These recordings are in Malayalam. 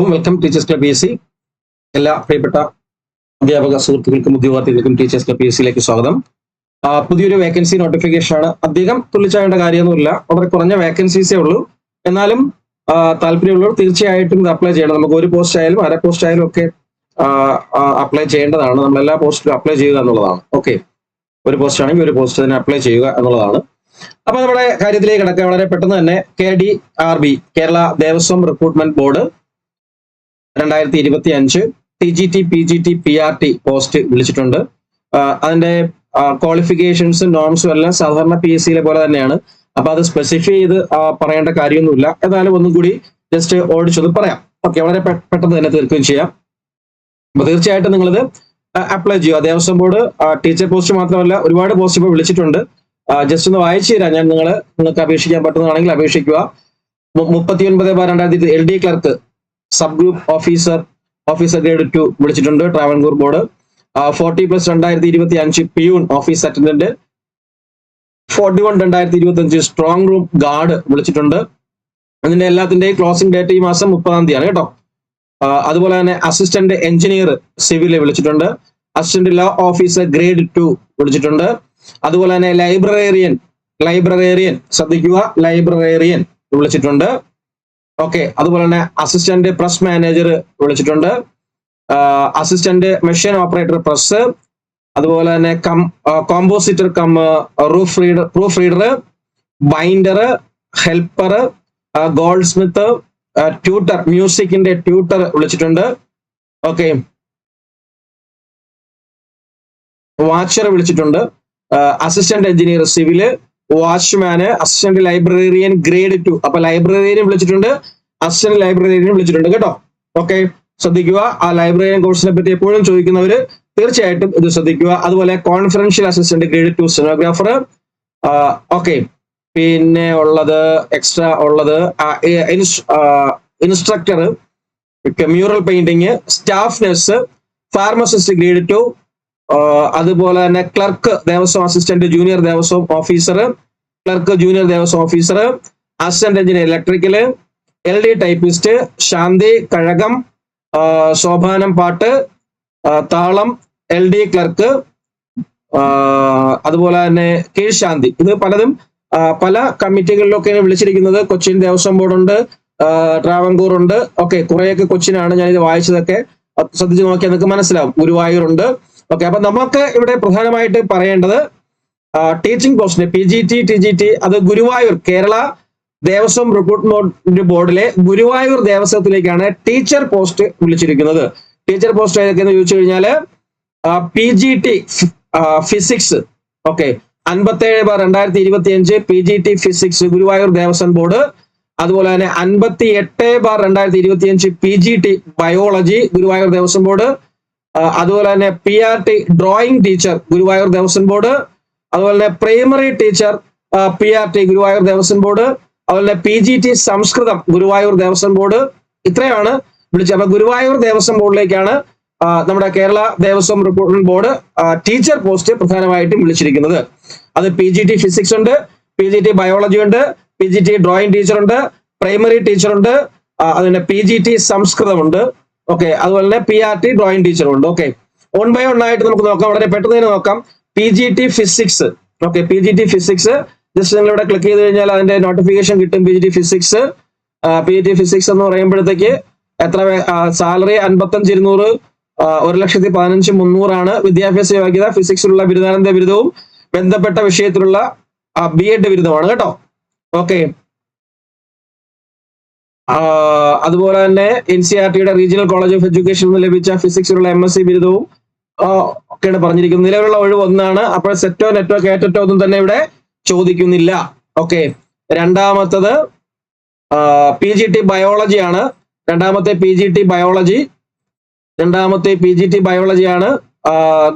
Hello, welcome teachers club PSC. എല്ലാ പ്രിയപ്പെട്ട അധ്യാപക സുഹൃത്തുക്കൾക്കും ഉദ്യോഗാർത്ഥികൾക്കും ടീച്ചേഴ്സ് ക്ലബ് PSC സ്വാഗതം. പുതിയൊരു വേക്കൻസി നോട്ടിഫിക്കേഷൻ ആണ്. അധികം തുള്ളിച്ചാവേണ്ട കാര്യമൊന്നുമില്ല, വളരെ കുറഞ്ഞ വേക്കൻസീസേ ഉള്ളൂ. എന്നാലും താല്പര്യമുള്ളവർ തീർച്ചയായിട്ടും ഇത് അപ്ലൈ ചെയ്യണം. നമുക്ക് ഒരു പോസ്റ്റ് ആയാലും അര പോസ്റ്റ് ആയാലും ഒക്കെ അപ്ലൈ ചെയ്യേണ്ടതാണ്. നമ്മൾ എല്ലാ പോസ്റ്റിലും അപ്ലൈ ചെയ്യുക എന്നുള്ളതാണ്. ഓക്കെ, ഒരു പോസ്റ്റ് ആണെങ്കിൽ ഒരു പോസ്റ്റ് തന്നെ അപ്ലൈ ചെയ്യുക എന്നുള്ളതാണ്. അപ്പൊ നമ്മുടെ കാര്യത്തിലേക്ക് കിടക്കുക വളരെ പെട്ടെന്ന് തന്നെ. KDRB Kerala Devaswom recruitment board 2025 TGT PGT PRT post വിളിച്ചിട്ടുണ്ട്. അതിന്റെ ക്വാളിഫിക്കേഷൻസും നോംസും എല്ലാം സാധാരണ PSC പോലെ തന്നെയാണ്. അപ്പൊ അത് സ്പെസിഫൈ ചെയ്ത് പറയേണ്ട കാര്യമൊന്നുമില്ല. എന്നാലും ഒന്നും കൂടി ജസ്റ്റ് ഓടിച്ചത് പറയാം. ഓക്കെ, വളരെ പെട്ടെന്ന് തന്നെ തീർക്കുകയും ചെയ്യാം. അപ്പൊ തീർച്ചയായിട്ടും നിങ്ങളിത് അപ്ലൈ ചെയ്യുക. ദേവസ്വം ബോർഡ് ടീച്ചർ പോസ്റ്റ് മാത്രമല്ല, ഒരുപാട് പോസ്റ്റ് ഇപ്പോൾ വിളിച്ചിട്ടുണ്ട്. ജസ്റ്റ് ഒന്ന് വായിച്ചു തരാം ഞാൻ. നിങ്ങൾക്ക് അപേക്ഷിക്കാൻ പറ്റുന്നതാണെങ്കിൽ അപേക്ഷിക്കുക. 39/2020 LD clerk sub group officer grade 2 വിളിച്ചിട്ടുണ്ട് Travancore board. 40+ 2025 peon office attendant. 41 2025 strong room guard വിളിച്ചിട്ടുണ്ട്. അതിന്റെ എല്ലാത്തിന്റെയും ക്ലോസിംഗ് ഡേറ്റ് ഈ മാസം 30-ാം തീയതിയാണ് കേട്ടോ. അതുപോലെ തന്നെ അസിസ്റ്റന്റ് എഞ്ചിനീയർ സിവിൽ വിളിച്ചിട്ടുണ്ട്. അസിസ്റ്റന്റ് ലോ ഓഫീസർ ഗ്രേഡ് 2 വിളിച്ചിട്ടുണ്ട്. അതുപോലെ തന്നെ ലൈബ്രറേറിയൻ ശ്രദ്ധിക്കുക, ലൈബ്രറേറിയൻ വിളിച്ചിട്ടുണ്ട്. ഓക്കെ, അതുപോലെ തന്നെ അസിസ്റ്റന്റ് പ്രസ് മാനേജർ വിളിച്ചിട്ടുണ്ട്. അസിസ്റ്റന്റ് മെഷീൻ ഓപ്പറേറ്റർ പ്രസ്, അതുപോലെ തന്നെ compositor proof reader, binder, helper, goldsmith, tutor, മ്യൂസിക്കിന്റെ ട്യൂട്ടർ വിളിച്ചിട്ടുണ്ട്. ഓക്കെ, വാച്ചർ വിളിച്ചിട്ടുണ്ട്. Assistant engineer civil, watchman, assistant librarian grade 2. അപ്പൊ ലൈബ്രറേറിയൻ വിളിച്ചിട്ടുണ്ട്, അസിസ്റ്റന്റ് ലൈബ്രറേറിയൻ വിളിച്ചിട്ടുണ്ട് കേട്ടോ. ഓക്കെ, ശ്രദ്ധിക്കുക. ആ ലൈബ്രറിയൻ കോഴ്സിനെ പറ്റി എപ്പോഴും ചോദിക്കുന്നവര് തീർച്ചയായിട്ടും ഇത് ശ്രദ്ധിക്കുക. അതുപോലെ confidential assistant grade 2 stenographer. Okay, പിന്നെ ഉള്ളത് എക്സ്ട്രാ ഉള്ളത് instructor, mural painting, staff nurse, pharmacist grade 2. അതുപോലെ തന്നെ clerk Devaswom assistant junior Devaswom officer, clerk junior Devaswom officer, assistant engineer electrical, LD typist, ശാന്തി കഴകം, സോപാനം പാട്ട്, താളം, LD ക്ലർക്ക്, അതുപോലെ തന്നെ കീഴ്ശാന്തി. ഇത് പലതും പല കമ്മിറ്റികളിലൊക്കെ വിളിച്ചിരിക്കുന്നത്. കൊച്ചിൻ ദേവസ്വം ബോർഡുണ്ട്, ട്രാവൻകൂർ ഉണ്ട്. ഓക്കെ, കുറെയൊക്കെ കൊച്ചിനാണ്. ഞാനിത് വായിച്ചതൊക്കെ ശ്രദ്ധിച്ച് നോക്കിയാൽ നിങ്ങൾക്ക് മനസ്സിലാവും. ഗുരുവായൂരുണ്ട്. ഓക്കെ, അപ്പൊ നമുക്ക് ഇവിടെ പ്രധാനമായിട്ട് പറയേണ്ടത് ടീച്ചിങ് പോസ്റ്റിന് PGT TGT അത് ഗുരുവായൂർ കേരള ദേവസ്വം റിക്രൂട്ട്മെന്റ് ബോർഡിലെ ഗുരുവായൂർ ദേവസ്വത്തിലേക്കാണ് ടീച്ചർ പോസ്റ്റ് വിളിച്ചിരിക്കുന്നത്. ടീച്ചർ പോസ്റ്റ് ഏതൊക്കെയെന്ന് ചോദിച്ചു കഴിഞ്ഞാൽ PGT physics. Okay, 57/2025 PGT physics Guruvayur Devaswom board. അതുപോലെ തന്നെ 58/2025 PGT biology Guruvayur Devaswom board. അതുപോലെ തന്നെ PRT drawing teacher Guruvayur Devaswom board. അതുപോലെ തന്നെ primary teacher PRT Guruvayur Devaswom board. അതുപോലെ തന്നെ PGT സംസ്കൃതം ഗുരുവായൂർ ദേവസ്വം ബോർഡ്. ഇത്രയാണ് വിളിച്ചത്. അപ്പൊ ഗുരുവായൂർ ദേവസ്വം ബോർഡിലേക്കാണ് നമ്മുടെ Kerala Devaswom recruitment board teacher post പ്രധാനമായിട്ടും വിളിച്ചിരിക്കുന്നത്. അത് PGT ഫിസിക്സ് ഉണ്ട്, PGT ബയോളജി ഉണ്ട്, PGT ഡ്രോയിങ് ടീച്ചർ ഉണ്ട്, പ്രൈമറി ടീച്ചർ ഉണ്ട്, അതുപോലെ PGT സംസ്കൃതം ഉണ്ട്. ഓക്കെ, അതുപോലെ തന്നെ PRT ഡ്രോയിങ് ടീച്ചർ ഉണ്ട്. ഓക്കെ, 1 by 1 ആയിട്ട് നമുക്ക് നോക്കാം. വളരെ പെട്ടെന്ന് തന്നെ നോക്കാം. PGT physics. Okay, PGT physics just നിങ്ങൾ ഇവിടെ ക്ലിക്ക് ചെയ്ത് കഴിഞ്ഞാൽ അതിന്റെ നോട്ടിഫിക്കേഷൻ കിട്ടും. PGT ഫിസിക്സ് എന്ന് പറയുമ്പോഴത്തേക്ക് എത്ര സാലറി 55,200, 1,15,300 ആണ്. വിദ്യാഭ്യാസ യോഗ്യത ഫിസിക്സിലുള്ള ബിരുദാനന്ദ ബിരുദവും ബന്ധപ്പെട്ട വിഷയത്തിലുള്ള B.Ed ബിരുദമാണ് കേട്ടോ. ഓക്കെ, അതുപോലെ തന്നെ NCERTയുടെ റീജിയണൽ കോളേജ് ഓഫ് എഡ്യൂക്കേഷൻ നിന്ന് ലഭിച്ച ഫിസിക്സിലുള്ള MSc ബിരുദവും ഒക്കെയാണ് പറഞ്ഞിരിക്കുന്നത്. നിലവിലുള്ള ഒഴിവ് 1 അപ്പോൾ സെറ്റോ നെറ്റോ കേറ്റോ ഒന്നും തന്നെ ഇവിടെ ചോദിക്കുന്നില്ല. ഓക്കെ, രണ്ടാമത്തത് PGT ബയോളജി ആണ്. രണ്ടാമത്തെ PGT ബയോളജിയാണ്.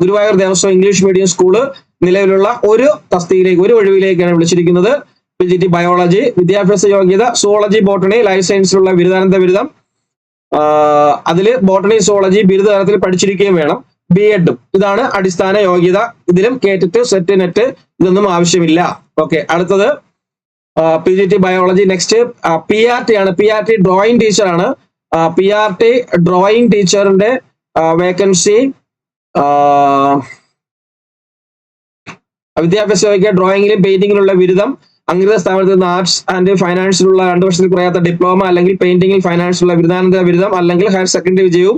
Guruvayur Devaswom English medium school നിലവിലുള്ള ഒരു തസ്തികയിലേക്ക്, ഒരു ഒഴിവിലേക്കാണ് വിളിച്ചിരിക്കുന്നത്. PGT biology. വിദ്യാഭ്യാസ യോഗ്യത സുവോളജി, ബോട്ടണി, ലൈഫ് സയൻസിലുള്ള ബിരുദാനന്ദ ബിരുദം. അതില് ബോട്ടണി സുവോളജി ബിരുദതലത്തിൽ പഠിച്ചിരിക്കുകയും വേണം. B.Ed. ഇതാണ് അടിസ്ഥാന യോഗ്യത. ഇതിലും കേറ്റിട്ട് സെറ്റ് നെറ്റ് ഇതൊന്നും ആവശ്യമില്ല. ഓക്കെ, അടുത്തത് PGT ബയോളജി. നെക്സ്റ്റ് PRT ആണ്. PRT ഡ്രോയിങ് ടീച്ചർ ആണ്. PRT ഡ്രോയിങ് ടീച്ചറിന്റെ വേക്കൻസി വിദ്യാഭ്യാസ യോഗ്യ ഡ്രോയിങ്ങിലും പെയിന്റിങ്ങിലുള്ള ബിരുദം, അംഗീകൃത സ്ഥാപനത്തിൽ നിന്ന് ആർട്സ് ആൻഡ് ഫൈനാൻസിലുള്ള 2 വർഷത്തിൽ കുറയാത്ത ഡിപ്ലോമ അല്ലെങ്കിൽ പെയിന്റിംഗിൽ ഫൈനാൻസിലുള്ള ബിരുദാനന്തര ബിരുദം അല്ലെങ്കിൽ ഹയർ സെക്കൻഡറി വിജയവും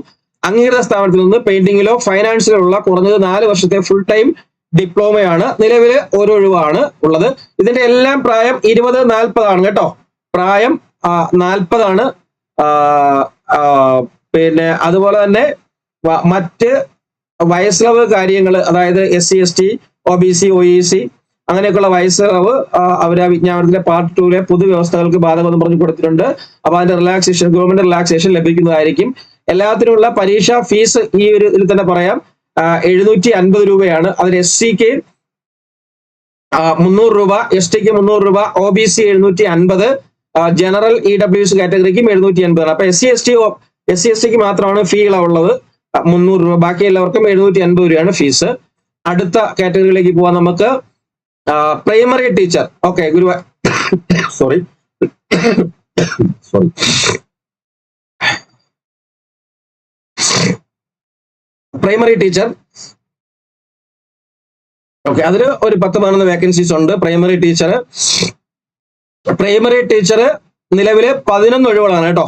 അംഗീകൃത സ്ഥാപനത്തിൽ നിന്ന് പെയിന്റിംഗിലോ ഫൈനാൻസിലോ ഉള്ള കുറഞ്ഞത് 4 വർഷത്തെ ഫുൾ ടൈം ഡിപ്ലോമയാണ്. നിലവിൽ ഒരു ഒഴിവാണ് ഉള്ളത്. ഇതിന്റെ എല്ലാം പ്രായം 20-40 ആണ് കേട്ടോ. പ്രായം 40 ആണ്. പിന്നെ അതുപോലെ തന്നെ മറ്റ് വയസ്സിളവ് കാര്യങ്ങൾ, അതായത് SC ST OBC OEC അങ്ങനെയൊക്കെയുള്ള വയസ്സിളവ് അവർ ആ വിജ്ഞാപനത്തിലെ പാർട്ട് 2 പൊതുവ്യവസ്ഥകൾക്ക് ബാധകമെന്ന് പറഞ്ഞു കൊടുത്തിട്ടുണ്ട്. അപ്പൊ അതിന്റെ റിലാക്സേഷൻ, ഗവൺമെന്റ് റിലാക്സേഷൻ ലഭിക്കുന്നതായിരിക്കും. എല്ലാത്തിനുള്ള പരീക്ഷാ ഫീസ് ഈ ഒരു ഇതിൽ തന്നെ പറയാം, 750 രൂപയാണ്. അതിന് SCക്ക് 300 രൂപ, STക്ക് 300 രൂപ, OBC 750, ജനറൽ EWS കാറ്റഗറിക്കും 780 ആണ്. അപ്പൊ SC STക്ക് മാത്രമാണ് ഫീ ഇളവുള്ളത് 300 രൂപ, ബാക്കി എല്ലാവർക്കും 750 രൂപയാണ് ഫീസ്. അടുത്ത കാറ്റഗറിയിലേക്ക് പോവാം നമുക്ക്. Primary teacher. Okay, sorry primary teacher. Okay, അതിൽ ഒരു 10-11 വേക്കൻസീസ് ഉണ്ട്. പ്രൈമറി ടീച്ചർ നിലവില് 11 ഒഴിവുകളാണ് കേട്ടോ.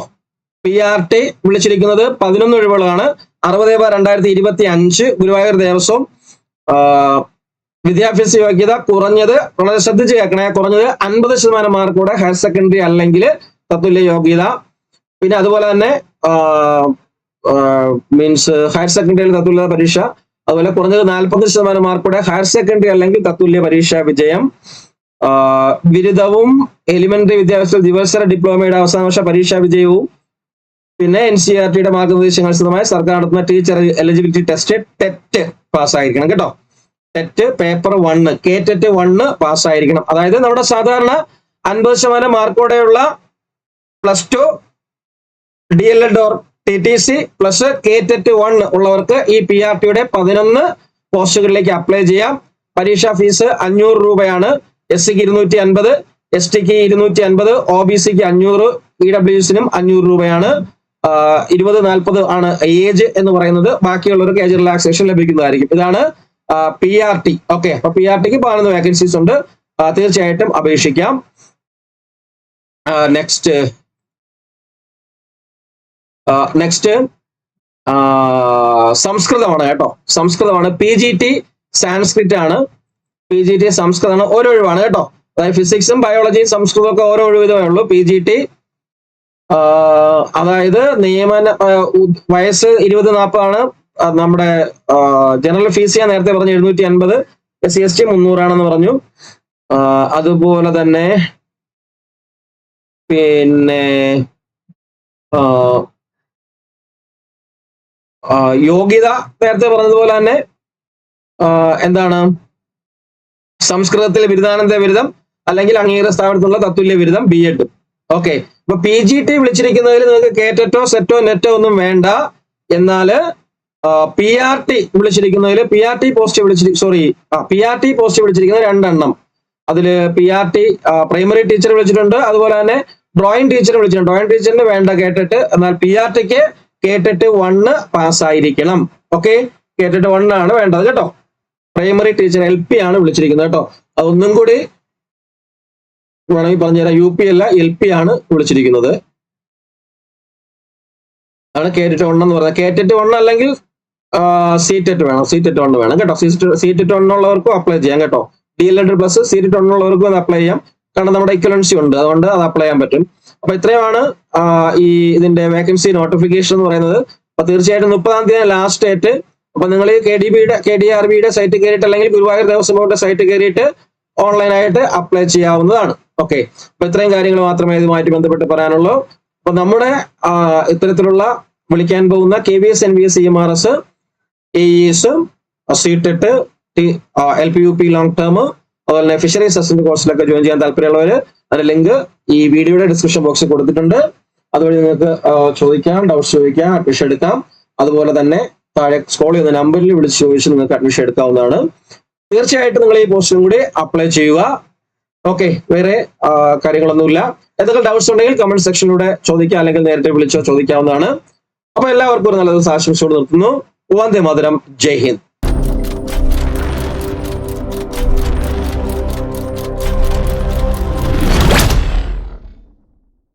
PRT വിളിച്ചിരിക്കുന്നത് 11 ഒഴിവുകളാണ്. 60/2025 ഗുരുവായൂർ ദേവസ്വം. വിദ്യാഭ്യാസ യോഗ്യത കുറഞ്ഞത്, വളരെ ശ്രദ്ധിച്ച് കേൾക്കണേ, കുറഞ്ഞത് 50% മാർക്കോടെ ഹയർ സെക്കൻഡറി അല്ലെങ്കിൽ തത്തുല്യ യോഗ്യത. പിന്നെ അതുപോലെ തന്നെ മീൻസ് ഹയർ സെക്കൻഡറിയിൽ തത്തുല്യ പരീക്ഷ. അതുപോലെ കുറഞ്ഞത് 45% മാർക്കോടെ ഹയർ സെക്കൻഡറി അല്ലെങ്കിൽ തത്തുല്യ പരീക്ഷ വിജയം. ബിരുദവും എലിമെന്ററി വിദ്യാഭ്യാസത്തിൽ ദിവസര ഡിപ്ലോമയുടെ അവസാന വർഷ പരീക്ഷാ വിജയവും. പിന്നെ NCERTയുടെ മാർഗനിർദ്ദേശങ്ങൾ സർക്കാർ നടത്തുന്ന ടീച്ചർ എലിജിബിലിറ്റി ടെസ്റ്റ് ടെറ്റ് പാസ്സായിരിക്കണം കേട്ടോ. ടെറ്റ് പേപ്പർ 1 KTET 1 പാസ്സായിരിക്കണം. അതായത് നമ്മുടെ സാധാരണ 50% മാർക്കോടെയുള്ള +2 DLED or TTC plus KTET 1 ഉള്ളവർക്ക് ഈ PRTയുടെ 11 പോസ്റ്റുകളിലേക്ക് അപ്ലൈ ചെയ്യാം. പരീക്ഷാ ഫീസ് 500 രൂപയാണ്. SCക്ക് 250, STക്ക് 250, OBCക്ക് 500, EWSനും 500 രൂപയാണ്. 20-40 ആണ് ഏജ് എന്ന് പറയുന്നത്. ബാക്കിയുള്ളവർക്ക് ഏജ് റിലാക്സേഷൻ ലഭിക്കുന്നതായിരിക്കും. ഇതാണ് PRT. ഓക്കെ, അപ്പൊ PRTക്ക് 11 വേക്കൻസീസ് ഉണ്ട്. തീർച്ചയായിട്ടും അപേക്ഷിക്കാം. നെക്സ്റ്റ് സംസ്കൃതമാണ് കേട്ടോ. സംസ്കൃതമാണ്. PGT സാൻസ്ക്രിറ്റ് ആണ്. PGT സംസ്കൃതമാണ്. ഓരോ ഒഴിവാണ് കേട്ടോ. അതായത് ഫിസിക്സും ബയോളജിയും സംസ്കൃതമൊക്കെ ഓരോ ഒഴിവിധമേ ഉള്ളൂ. PGT അതായത് നിയമന വയസ്സ് 20-40 ആണ്. നമ്മുടെ ജനറൽ ഫീസ് ഞാൻ നേരത്തെ പറഞ്ഞു 750, SC ST 300 ആണെന്ന് പറഞ്ഞു. അതുപോലെ തന്നെ പിന്നെ യോഗ്യത നേരത്തെ പറഞ്ഞതുപോലെ തന്നെ എന്താണ്, സംസ്കൃതത്തിൽ ബിരുദാനന്തര ബിരുദം അല്ലെങ്കിൽ അംഗീകൃത സ്ഥാപനത്തിലുള്ള തത്തുല്യ ബിരുദം B.Ed. ഓക്കെ, അപ്പൊ PGT വിളിച്ചിരിക്കുന്നതിൽ നിങ്ങൾക്ക് KTET സെറ്റോ നെറ്റോ ഒന്നും വേണ്ട. എന്നാല് PRT വിളിച്ചിരിക്കുന്നതിൽ PRT പോസ്റ്റ് വിളിച്ചിരിക്കുന്നത് 2 എണ്ണം. അതില് PRT പ്രൈമറി ടീച്ചർ വിളിച്ചിട്ടുണ്ട്. അതുപോലെ തന്നെ ഡ്രോയിങ് ടീച്ചർ വിളിച്ചിട്ടുണ്ട്. ഡ്രോയിങ് ടീച്ചറിന് വേണ്ട KTET. എന്നാൽ PRTക്ക് KTET 1 പാസ്സായിരിക്കണം. ഓക്കെ, KTET 1 ആണ് വേണ്ടത് കേട്ടോ. പ്രൈമറി ടീച്ചർ LP ആണ് വിളിച്ചിരിക്കുന്നത് കേട്ടോ. അതൊന്നും കൂടി വേണമെങ്കിൽ പറഞ്ഞുതരാം. UP അല്ല, LP ആണ് വിളിച്ചിരിക്കുന്നത്. ആണ് KTET 1 എന്ന് പറയുന്നത്. KTET 1 അല്ലെങ്കിൽ CTET വേണം. CTET 1 വേണം കേട്ടോ. CTET 1 ഉള്ളവർക്കും അപ്ലൈ ചെയ്യാം കേട്ടോ. DLED പ്ലസ് CTET 1 ഉള്ളവർക്കും അത് അപ്ലൈ ചെയ്യാം. കാരണം നമ്മുടെ ഇക്വലൻസി ഉണ്ട്, അതുകൊണ്ട് അത് അപ്ലൈ ചെയ്യാൻ പറ്റും. അപ്പൊ ഇത്രയുമാണ് ഈ ഇതിന്റെ വേക്കൻസി നോട്ടിഫിക്കേഷൻ എന്ന് പറയുന്നത്. അപ്പൊ തീർച്ചയായിട്ടും 30-ാം തീയതി ലാസ്റ്റ് ഡേറ്റ്. അപ്പൊ നിങ്ങൾ KDRBയുടെ സൈറ്റ് കയറിയിട്ട് അല്ലെങ്കിൽ ഗുരുവായൂർ ദേവസ്വം ബോർഡിന്റെ സൈറ്റ് കയറിയിട്ട് ഓൺലൈനായിട്ട് അപ്ലൈ ചെയ്യാവുന്നതാണ്. ഓക്കെ, അപ്പൊ ഇത്രയും കാര്യങ്ങൾ മാത്രമേ ഇതുമായിട്ട് ബന്ധപ്പെട്ട് പറയാനുള്ളൂ. അപ്പൊ നമ്മുടെ ഇത്തരത്തിലുള്ള വിളിക്കാൻ പോകുന്ന KVS NVS CMRS AES CTET LPUP long term അതുപോലെ തന്നെ ഫിഷറീസ് അസിസ്റ്റന്റ് കോഴ്സിലൊക്കെ ജോയിൻ ചെയ്യാൻ താല്പര്യമുള്ളവര് അതിന്റെ ലിങ്ക് ഈ വീഡിയോയുടെ ഡിസ്ക്രിപ്ഷൻ ബോക്സിൽ കൊടുത്തിട്ടുണ്ട്. അതുവഴി നിങ്ങൾക്ക് ചോദിക്കാം, ഡൗട്ട്സ് ചോദിക്കാം, അഡ്മിഷൻ എടുക്കാം. അതുപോലെ തന്നെ താഴെ സ്ക്രോൾ ചെയ്യുന്ന നമ്പറിൽ വിളിച്ച് ചോദിച്ച് നിങ്ങൾക്ക് അഡ്മിഷൻ എടുക്കാവുന്നതാണ്. തീർച്ചയായിട്ടും നിങ്ങൾ ഈ പോസ്റ്റിനും കൂടി അപ്ലൈ ചെയ്യുക. ഓക്കെ, വേറെ കാര്യങ്ങളൊന്നുമില്ല. എന്തെങ്കിലും ഡൗട്ട്സ് ഉണ്ടെങ്കിൽ കമന്റ് സെക്ഷനിലൂടെ ചോദിക്കാം, അല്ലെങ്കിൽ നേരത്തെ വിളിച്ചോ ചോദിക്കാവുന്നതാണ്. അപ്പൊ എല്ലാവർക്കും ഒരു നല്ല ദിവസം ആശംസയോട് നിർത്തുന്നു. വന്ദേ മാതരം. ജയ് ഹിന്ദ്.